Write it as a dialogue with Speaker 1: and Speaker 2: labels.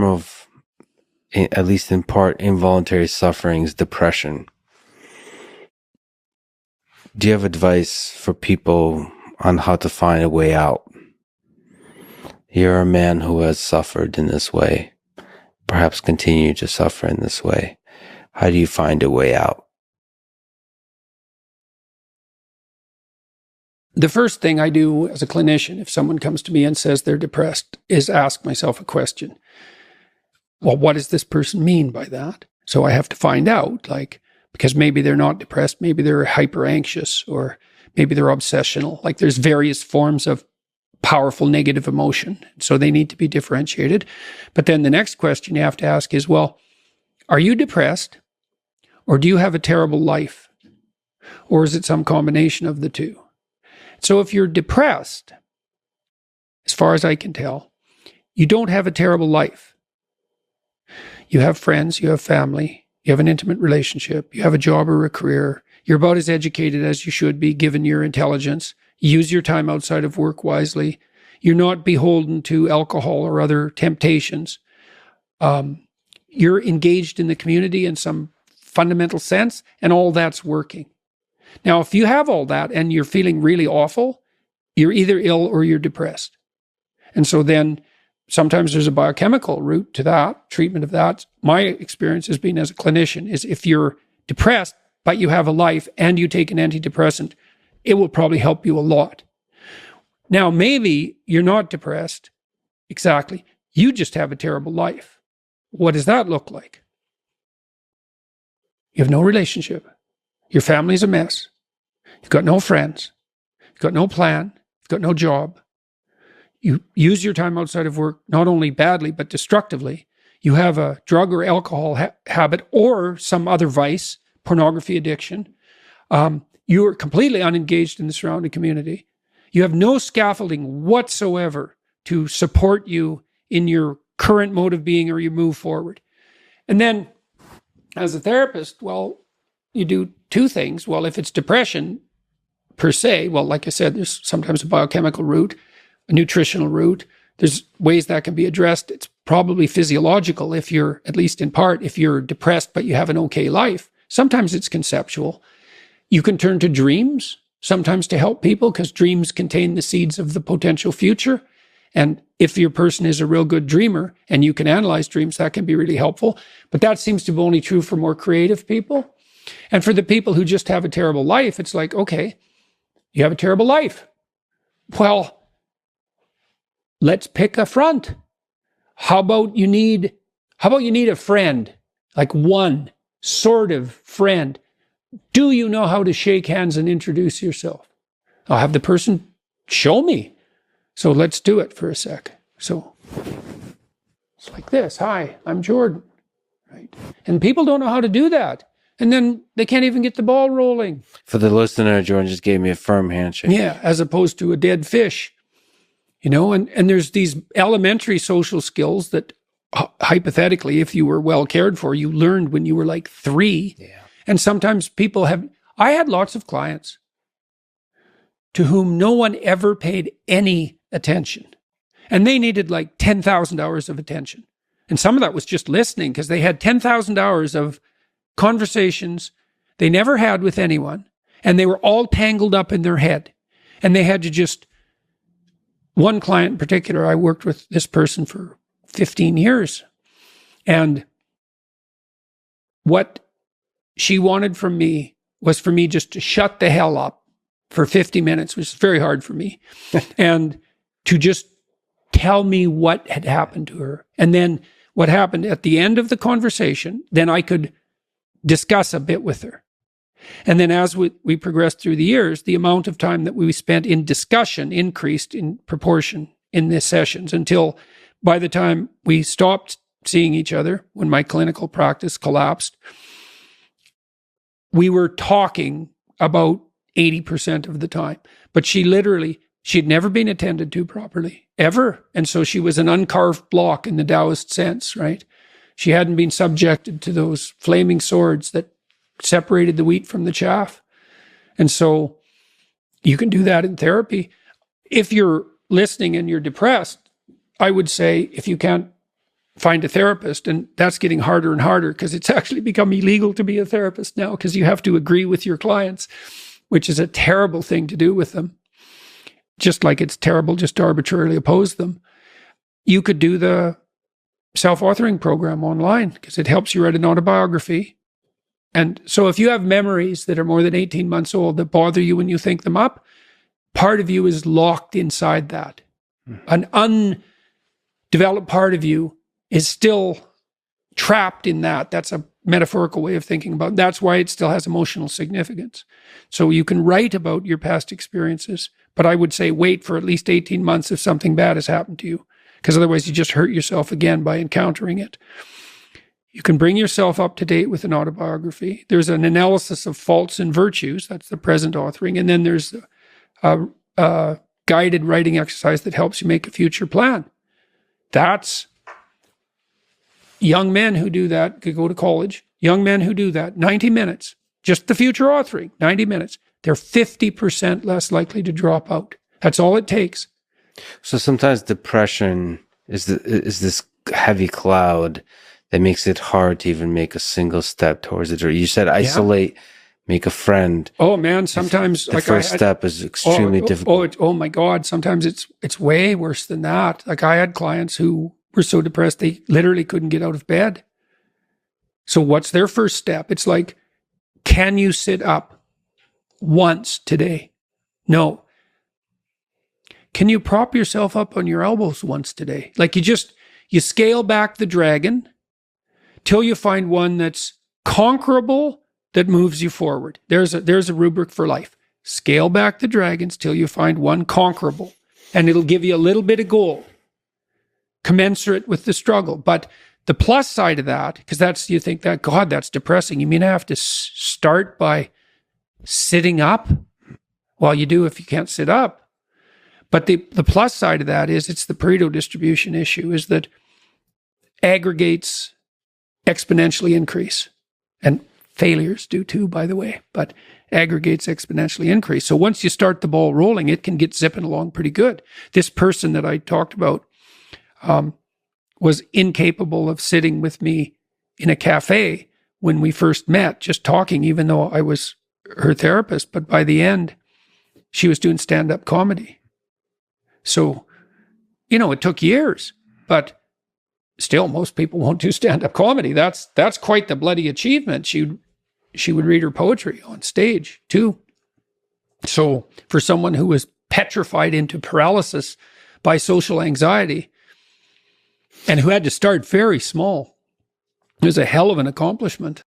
Speaker 1: of, at least in part, involuntary suffering is depression. Do you have advice for people on how to find a way out? You're a man who has suffered in this way, perhaps continue to suffer in this way. How do you find a way out?
Speaker 2: The first thing I do as a clinician, if someone comes to me and says they're depressed, is ask myself a question. Well, what does this person mean by that? So I have to find out, because maybe they're not depressed, maybe they're hyper anxious, or maybe they're obsessional. There's various forms of powerful negative emotion. So they need to be differentiated. But then the next question you have to ask is, well, are you depressed? Or do you have a terrible life? Or is it some combination of the two? So if you're depressed, as far as I can tell, you don't have a terrible life. You have friends, you have family, you have an intimate relationship, you have a job or a career. You're about as educated as you should be given your intelligence. Use your time outside of work wisely. You're not beholden to alcohol or other temptations. You're engaged in the community in some fundamental sense, and all that's working. Now, if you have all that and you're feeling really awful, you're either ill or you're depressed. And so then sometimes there's a biochemical route to that, treatment of that. My experience has been as a clinician is if you're depressed, but you have a life and you take an antidepressant, it will probably help you a lot. Now, maybe you're not depressed. Exactly. You just have a terrible life. What does that look like? You have no relationship. Your family's a mess. You've got no friends. You've got no plan. You've got no job. You use your time outside of work, not only badly, but destructively. You have a drug or alcohol habit or some other vice, pornography addiction. You are completely unengaged in the surrounding community. You have no scaffolding whatsoever to support you in your current mode of being or your move forward. And then as a therapist, well, you do two things. Well, if it's depression per se, well, like I said, there's sometimes a biochemical route, a nutritional route. There's ways that can be addressed. It's probably physiological if you're, at least in part, if you're depressed but you have an okay life. Sometimes it's conceptual. You can turn to dreams sometimes to help people because dreams contain the seeds of the potential future. And if your person is a real good dreamer and you can analyze dreams, that can be really helpful. But that seems to be only true for more creative people. And for the people who just have a terrible life, it's like, okay, you have a terrible life. Well, let's pick a front. How about you need a friend, like one sort of friend? Do you know how to shake hands and introduce yourself? I'll have the person show me. So let's do it for a sec. So it's like this. Hi, I'm Jordan. Right? And people don't know how to do that. And then they can't even get the ball rolling.
Speaker 1: For the listener, Jordan just gave me a firm handshake.
Speaker 2: Yeah, as opposed to a dead fish. And there's these elementary social skills that hypothetically, if you were well cared for, you learned when you were like 3.
Speaker 1: Yeah.
Speaker 2: And sometimes I had lots of clients to whom no one ever paid any attention. And they needed like 10,000 hours of attention. And some of that was just listening because they had 10,000 hours of conversations they never had with anyone. And they were all tangled up in their head. And they had to just, one client in particular, I worked with this person for 15 years. And what she wanted from me was for me just to shut the hell up for 50 minutes, which is very hard for me, and to just tell me what had happened to her. And then what happened at the end of the conversation, then I could discuss a bit with her. And then as we progressed through the years, the amount of time that we spent in discussion increased in proportion in the sessions until by the time we stopped seeing each other, when my clinical practice collapsed, we were talking about 80% of the time. But she'd never been attended to properly, ever. And so she was an uncarved block in the Taoist sense, right? She hadn't been subjected to those flaming swords that separated the wheat from the chaff. And so you can do that in therapy. If you're listening and you're depressed, I would say if you can't find a therapist. And that's getting harder and harder because it's actually become illegal to be a therapist now because you have to agree with your clients, which is a terrible thing to do with them. Just like it's terrible just to arbitrarily oppose them. You could do the self-authoring program online because it helps you write an autobiography. And so if you have memories that are more than 18 months old that bother you when you think them up, part of you is locked inside that. An undeveloped part of you is still trapped in that. That's a metaphorical way of thinking about it. That's why it still has emotional significance. So you can write about your past experiences, but I would say wait for at least 18 months if something bad has happened to you, because otherwise you just hurt yourself again by encountering it. You can bring yourself up to date with an autobiography. There's an analysis of faults and virtues. That's the present authoring. And then there's a guided writing exercise that helps you make a future plan. That's young men who do that, could go to college. Young men who do that, 90 minutes, just the future authoring, 90 minutes. They're 50% less likely to drop out. That's all it takes.
Speaker 1: So sometimes depression is this heavy cloud that makes it hard to even make a single step towards it. Or you said isolate, make a friend.
Speaker 2: Oh man, sometimes
Speaker 1: the first step is extremely difficult.
Speaker 2: Oh my God, sometimes it's way worse than that. Like I had clients who were so depressed they literally couldn't get out of bed. So what's their first step? It's like, can you sit up once today? No. Can you prop yourself up on your elbows once today? Like you scale back the dragon till you find one that's conquerable, that moves you forward. There's a rubric for life. Scale back the dragons till you find one conquerable, and it'll give you a little bit of gold, commensurate with the struggle. But the plus side of that, because you think that, God, that's depressing. You mean I have to start by sitting up? Well, you do if you can't sit up. But the plus side of that is it's the Pareto distribution issue, is that aggregates exponentially increase. And failures do too, by the way, but aggregates exponentially increase. So once you start the ball rolling, it can get zipping along pretty good. This person that I talked about was incapable of sitting with me in a cafe when we first met, just talking, even though I was her therapist. But by the end, she was doing stand-up comedy. So, it took years, but still most people won't do stand-up comedy. That's quite the bloody achievement. She would read her poetry on stage too. So for someone who was petrified into paralysis by social anxiety and who had to start very small, it was a hell of an accomplishment.